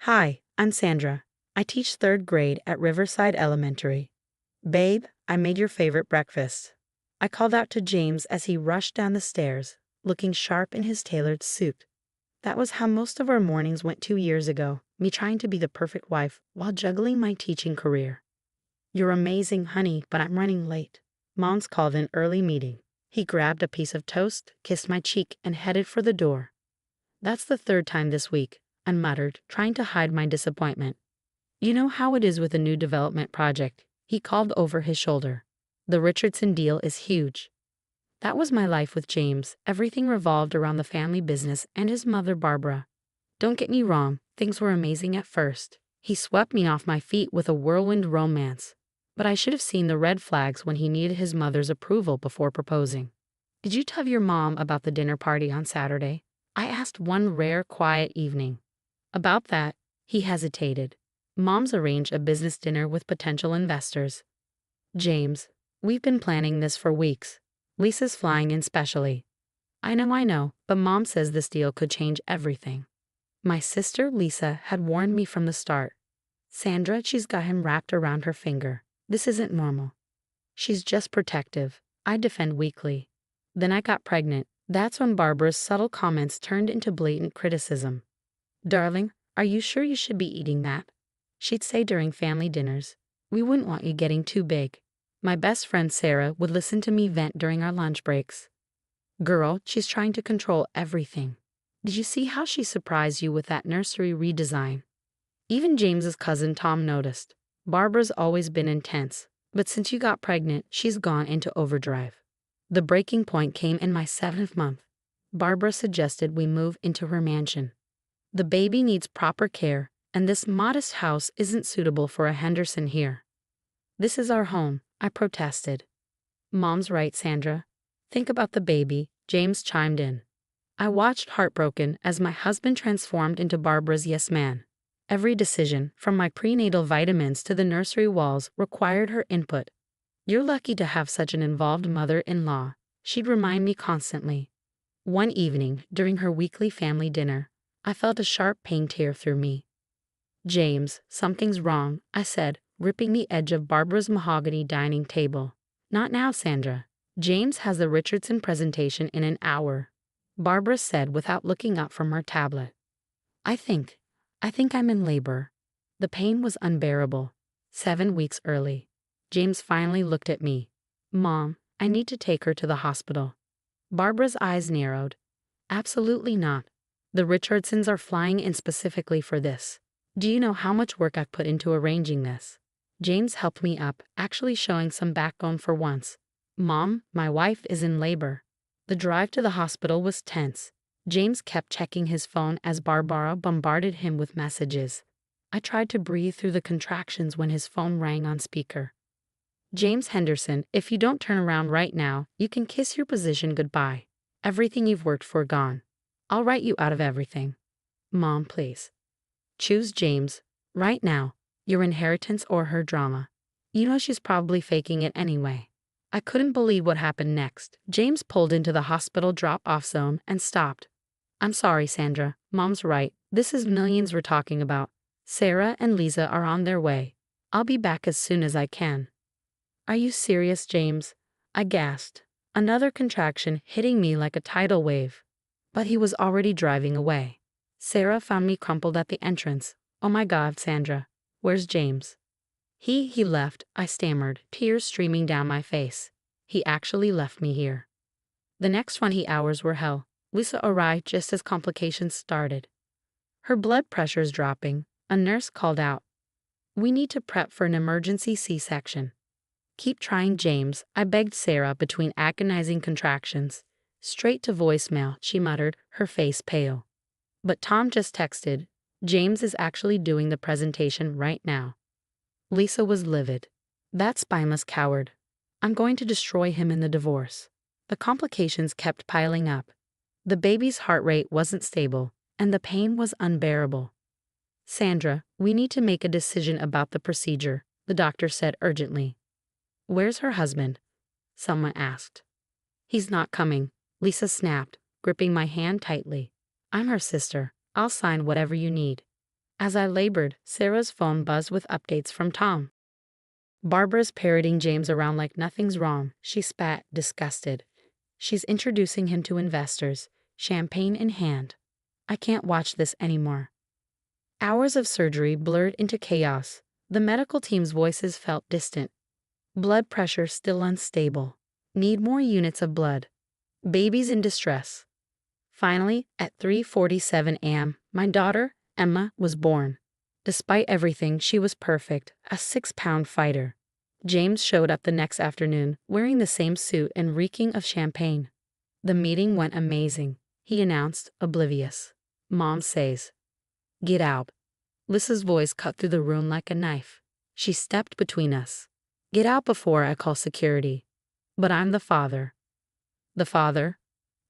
Hi, I'm Sandra. I teach third grade at Riverside Elementary. Babe, I made your favorite breakfast. I called out to James as he rushed down the stairs, looking sharp in his tailored suit. That was how most of our mornings went 2 years ago, me trying to be the perfect wife while juggling my teaching career. You're amazing, honey, but I'm running late. Mom's called an early meeting. He grabbed a piece of toast, kissed my cheek, and headed for the door. That's the third time this week, I muttered, trying to hide my disappointment. You know how it is with a new development project, he called over his shoulder. The Richardson deal is huge. That was my life with James. Everything revolved around the family business and his mother, Barbara. Don't get me wrong, things were amazing at first. He swept me off my feet with a whirlwind romance. But I should have seen the red flags when he needed his mother's approval before proposing. Did you tell your mom about the dinner party on Saturday? I asked one rare, quiet evening. About that, he hesitated. Mom's arranged a business dinner with potential investors. James, we've been planning this for weeks. Lisa's flying in specially. I know, but Mom says this deal could change everything. My sister, Lisa, had warned me from the start. Sandra, she's got him wrapped around her finger. This isn't normal. She's just protective. I defend weakly. Then I got pregnant. That's when Barbara's subtle comments turned into blatant criticism. Darling, are you sure you should be eating that? She'd say during family dinners. We wouldn't want you getting too big. My best friend Sarah would listen to me vent during our lunch breaks. Girl, she's trying to control everything. Did you see how she surprised you with that nursery redesign? Even James's cousin Tom noticed. Barbara's always been intense, but since you got pregnant, she's gone into overdrive. The breaking point came in my 7th month. Barbara suggested we move into her mansion. The baby needs proper care, and this modest house isn't suitable for a Henderson here. This is our home, I protested. Mom's right, Sandra. Think about the baby, James chimed in. I watched heartbroken as my husband transformed into Barbara's yes man. Every decision, from my prenatal vitamins to the nursery walls, required her input. You're lucky to have such an involved mother-in-law, she'd remind me constantly. One evening, during her weekly family dinner, I felt a sharp pain tear through me. James, something's wrong, I said, ripping the edge of Barbara's mahogany dining table. Not now, Sandra. James has the Richardson presentation in an hour, Barbara said without looking up from her tablet. I think I'm in labor. The pain was unbearable. 7 weeks early. James finally looked at me. Mom, I need to take her to the hospital. Barbara's eyes narrowed. Absolutely not. The Richardsons are flying in specifically for this. Do you know how much work I've put into arranging this? James helped me up, actually showing some backbone for once. Mom, my wife is in labor. The drive to the hospital was tense. James kept checking his phone as Barbara bombarded him with messages. I tried to breathe through the contractions when his phone rang on speaker. James Henderson, if you don't turn around right now, you can kiss your position goodbye. Everything you've worked for gone. I'll write you out of everything. Mom, please. Choose James, right now, your inheritance or her drama. You know she's probably faking it anyway. I couldn't believe what happened next. James pulled into the hospital drop-off zone and stopped. I'm sorry, Sandra. Mom's right. This is millions we're talking about. Sarah and Lisa are on their way. I'll be back as soon as I can. Are you serious, James? I gasped. Another contraction hitting me like a tidal wave. But he was already driving away. Sarah found me crumpled at the entrance. Oh my God, Sandra. Where's James? He left, I stammered, tears streaming down my face. He actually left me here. The next 20 hours were hell. Lisa arrived just as complications started. Her blood pressure's dropping. A nurse called out. We need to prep for an emergency C-section. Keep trying, James, I begged Sarah between agonizing contractions. Straight to voicemail, she muttered, her face pale. But Tom just texted. James is actually doing the presentation right now. Lisa was livid. That spineless coward. I'm going to destroy him in the divorce. The complications kept piling up. The baby's heart rate wasn't stable, and the pain was unbearable. Sandra, we need to make a decision about the procedure, the doctor said urgently. Where's her husband? Someone asked. He's not coming, Lisa snapped, gripping my hand tightly. I'm her sister. I'll sign whatever you need. As I labored, Sarah's phone buzzed with updates from Tom. Barbara's parroting James around like nothing's wrong. She spat, disgusted. She's introducing him to investors, champagne in hand. I can't watch this anymore. Hours of surgery blurred into chaos. The medical team's voices felt distant. Blood pressure still unstable. Need more units of blood. Baby's in distress. Finally, at 3:47 a.m., my daughter, Emma, was born. Despite everything, she was perfect, a 6-pound fighter. James showed up the next afternoon, wearing the same suit and reeking of champagne. The meeting went amazing, he announced, oblivious. Mom says, "Get out." Lisa's voice cut through the room like a knife. She stepped between us. "Get out before I call security." "But I'm the father." "The father?"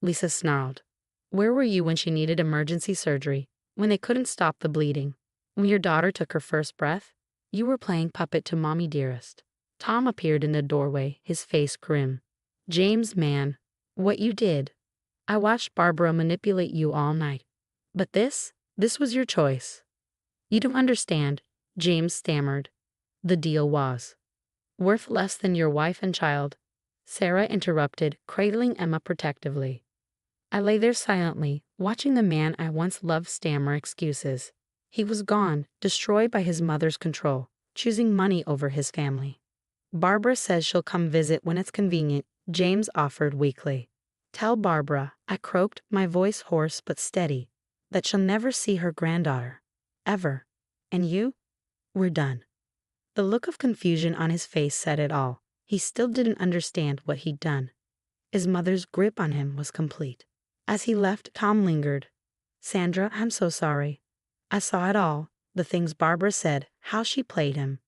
Lisa snarled. "Where were you when she needed emergency surgery? When they couldn't stop the bleeding? When your daughter took her first breath? You were playing puppet to Mommy Dearest." Tom appeared in the doorway, his face grim. "James, man, what you did. I watched Barbara manipulate you all night. But this was your choice." "You don't understand," James stammered. "The deal was worth less than your wife and child," Sarah interrupted, cradling Emma protectively. I lay there silently, watching the man I once loved stammer excuses. He was gone, destroyed by his mother's control, choosing money over his family. "Barbara says she'll come visit when it's convenient," James offered weakly. "Tell Barbara," I croaked, my voice hoarse but steady, "that she'll never see her granddaughter. Ever. And you? We're done." The look of confusion on his face said it all. He still didn't understand what he'd done. His mother's grip on him was complete. As he left, Tom lingered. "Sandra, I'm so sorry. I saw it all, the things Barbara said, how she played him."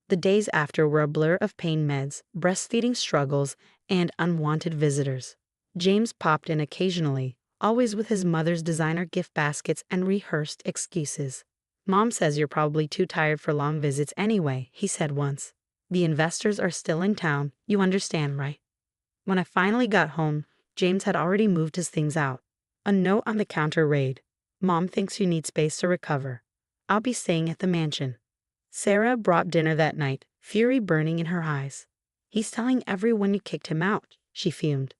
The days after were a blur of pain meds, breastfeeding struggles, and unwanted visitors. James popped in occasionally, always with his mother's designer gift baskets and rehearsed excuses. "Mom says you're probably too tired for long visits anyway," he said once. "The investors are still in town, you understand, right?" When I finally got home, James had already moved his things out. A note on the counter read, "Mom thinks you need space to recover. I'll be staying at the mansion." Sarah brought dinner that night, fury burning in her eyes. "He's telling everyone you kicked him out," she fumed.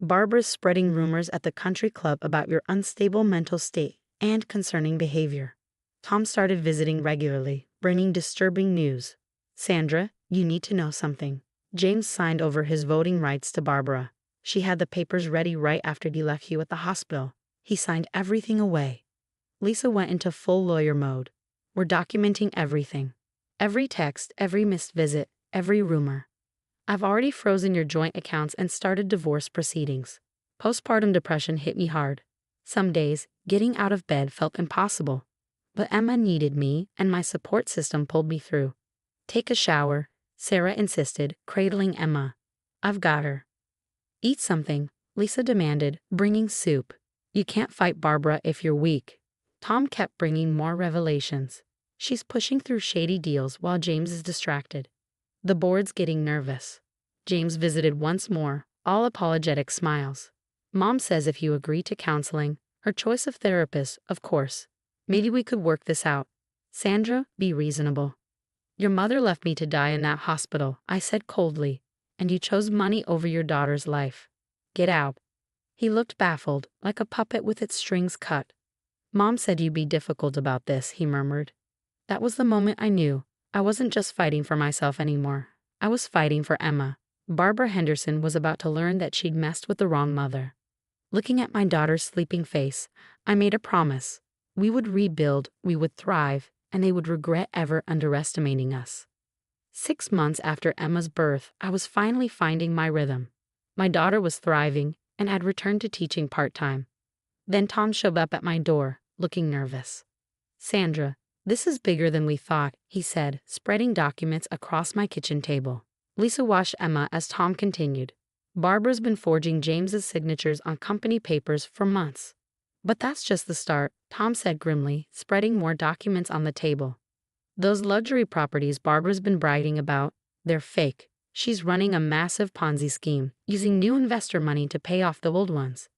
"Barbara's spreading rumors at the country club about your unstable mental state and concerning behavior." Tom started visiting regularly, bringing disturbing news. "Sandra, you need to know something." James signed over his voting rights to Barbara. She had the papers ready right after he left you at the hospital. He signed everything away. Lisa went into full lawyer mode. "We're documenting everything. Every text, every missed visit, every rumor. I've already frozen your joint accounts and started divorce proceedings." Postpartum depression hit me hard. Some days, getting out of bed felt impossible. But Emma needed me, and my support system pulled me through. "Take a shower," Sarah insisted, cradling Emma. "I've got her." "Eat something," Lisa demanded, bringing soup. "You can't fight Barbara if you're weak." Tom kept bringing more revelations. "She's pushing through shady deals while James is distracted. The board's getting nervous." James visited once more, all apologetic smiles. "Mom says if you agree to counseling, her choice of therapist, of course. Maybe we could work this out. Sandra, be reasonable." "Your mother left me to die in that hospital," I said coldly, "and you chose money over your daughter's life. Get out." He looked baffled, like a puppet with its strings cut. "Mom said you'd be difficult about this," he murmured. That was the moment I knew. I wasn't just fighting for myself anymore. I was fighting for Emma. Barbara Henderson was about to learn that she'd messed with the wrong mother. Looking at my daughter's sleeping face, I made a promise. We would rebuild, we would thrive, and they would regret ever underestimating us. 6 months after Emma's birth, I was finally finding my rhythm. My daughter was thriving, and had returned to teaching part-time. Then Tom showed up at my door, looking nervous. "Sandra, this is bigger than we thought," he said, spreading documents across my kitchen table. Lisa watched Emma as Tom continued. "Barbara's been forging James's signatures on company papers for months." "But that's just the start," Tom said grimly, spreading more documents on the table. "Those luxury properties Barbara's been bragging about, they're fake. She's running a massive Ponzi scheme, using new investor money to pay off the old ones."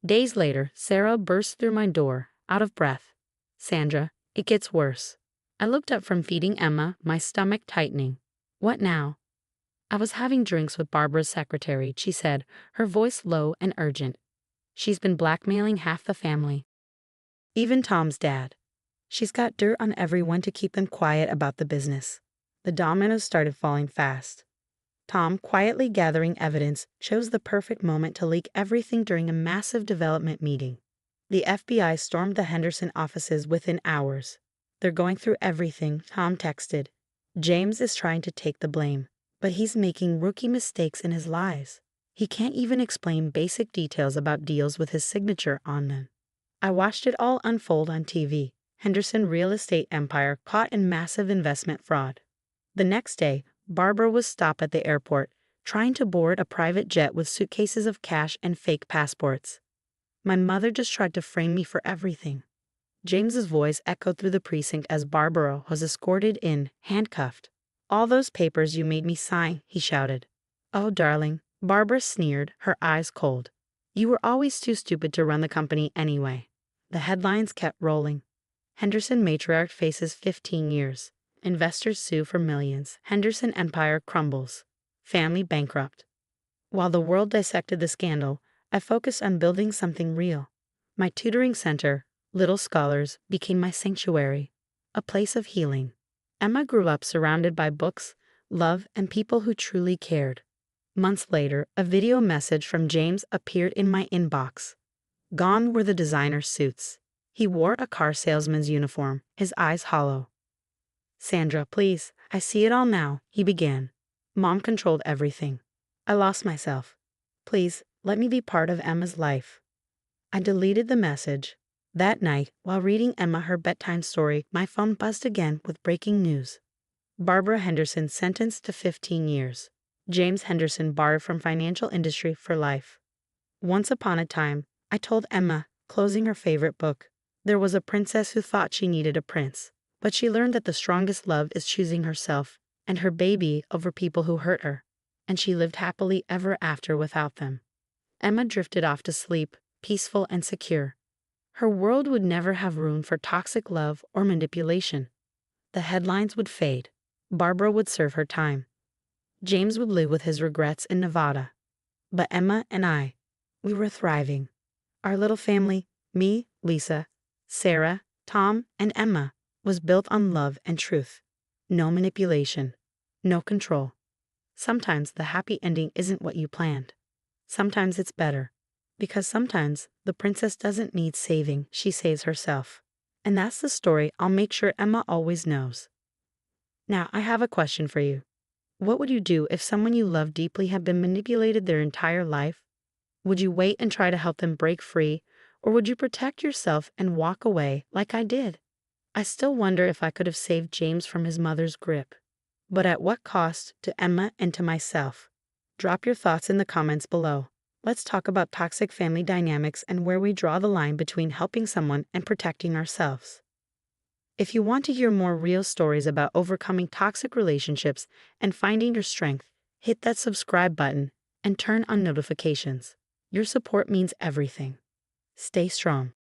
Days later, Sarah burst through my door, out of breath. "Sandra, It gets worse. I looked up from feeding Emma, my stomach tightening. What now? I was having drinks with Barbara's secretary, she said, her voice low and urgent. She's been blackmailing half the family. Even Tom's dad. She's got dirt on everyone to keep them quiet about the business. The dominoes started falling fast. Tom, quietly gathering evidence, chose the perfect moment to leak everything during a massive development meeting. The FBI stormed the Henderson offices within hours. They're going through everything, Tom texted. James is trying to take the blame, but he's making rookie mistakes in his lies. He can't even explain basic details about deals with his signature on them. I watched it all unfold on TV. Henderson real estate empire caught in massive investment fraud. The next day, Barbara was stopped at the airport, trying to board a private jet with suitcases of cash and fake passports. My mother just tried to frame me for everything. James's voice echoed through the precinct as Barbara was escorted in, handcuffed. All those papers you made me sign, he shouted. Oh, darling, Barbara sneered, her eyes cold. You were always too stupid to run the company anyway. The headlines kept rolling. Henderson matriarch faces 15 years. Investors sue for millions. Henderson empire crumbles. Family bankrupt. While the world dissected the scandal, I focused on building something real. My tutoring center, Little Scholars, became my sanctuary, a place of healing. Emma grew up surrounded by books, love, and people who truly cared. Months later, a video message from James appeared in my inbox. Gone were the designer suits. He wore a car salesman's uniform, his eyes hollow. Sandra, please, I see it all now, he began. Mom controlled everything. I lost myself. Please, let me be part of Emma's life. I deleted the message. That night, while reading Emma her bedtime story, my phone buzzed again with breaking news. Barbara Henderson sentenced to 15 years. James Henderson barred from financial industry for life. Once upon a time, I told Emma, closing her favorite book, there was a princess who thought she needed a prince, but she learned that the strongest love is choosing herself and her baby over people who hurt her, and she lived happily ever after without them. Emma drifted off to sleep, peaceful and secure. Her world would never have room for toxic love or manipulation. The headlines would fade. Barbara would serve her time. James would live with his regrets in Nevada. But Emma and I, we were thriving. Our little family, me, Lisa, Sarah, Tom, and Emma, was built on love and truth. No manipulation. No control. Sometimes the happy ending isn't what you planned. Sometimes it's better. Because sometimes the princess doesn't need saving, she saves herself. And that's the story I'll make sure Emma always knows. Now, I have a question for you. What would you do if someone you love deeply had been manipulated their entire life? Would you wait and try to help them break free, or would you protect yourself and walk away like I did? I still wonder if I could have saved James from his mother's grip. But at what cost to Emma and to myself? Drop your thoughts in the comments below. Let's talk about toxic family dynamics and where we draw the line between helping someone and protecting ourselves. If you want to hear more real stories about overcoming toxic relationships and finding your strength, hit that subscribe button and turn on notifications. Your support means everything. Stay strong.